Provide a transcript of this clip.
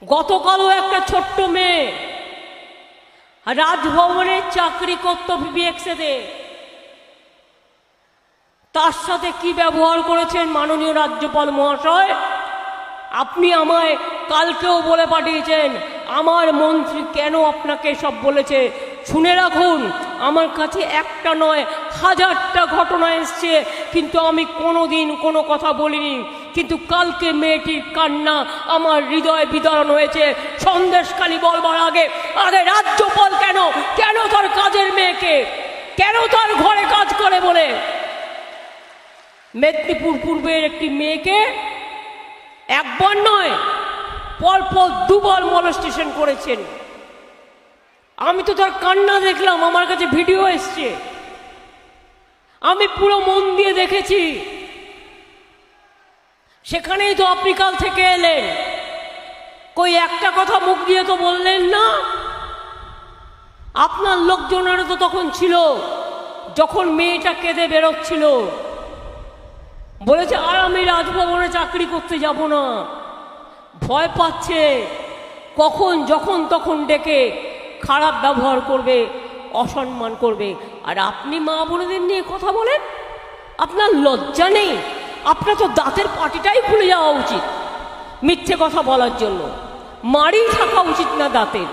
গতকালও একটা ছোট্ট মেয়ে রাজভবনে চাকরি করত বিবিএক্সেতে, তার সাথে কি ব্যবহার করেছেন মাননীয় রাজ্যপাল মহাশয় আপনি আমায় কালকেও বলে পাঠিয়েছেন। আমার মন্ত্রী কেন আপনাকে সব বলেছে শুনে রাখুন, আমার কাছে একটা নয় হাজারটা ঘটনা এসছে, কিন্তু আমি কোনোদিন কোনো কথা বলিনি। কিন্তু কালকে মেয়েটির কান্না আমার হৃদয় বিদারণ হয়েছে। সন্দেশখালী বলবার আগে আগে রাজ্যপাল কেন কেন তার কাজের মেয়েকে, কেন তার ঘরে কাজ করে বলে মেদিনীপুর পূর্বের একটি মেয়েকে একবার নয় পরপর দুবার মলেস্টেশন করেছেন। আমি তো তার কান্না দেখলাম, আমার কাছে ভিডিও এসছে, আমি পুরো মন দিয়ে দেখেছি। সেখানেই তো আপনি কাল থেকে এলেন, কই একটা কথা মুখ দিয়ে তো বললেন না। আপনার লোকজনেরও তো তখন ছিল, যখন মেয়েটা কেঁদে বেরোচ্ছিল, বলেছে আর আমি রাজভবনে চাকরি করতে যাব না, ভয় পাচ্ছে কখন যখন তখন ডেকে খারাপ ব্যবহার করবে, অসম্মান করবে। আর আপনি মা বোনেদের নিয়ে কথা বলেন, আপনার লজ্জা নেই? আপনার তো দাঁতের পাটিটাই খুলে যাওয়া উচিত মিথ্যে কথা বলার জন্য, মাড়ি থাকা উচিত না দাঁতের।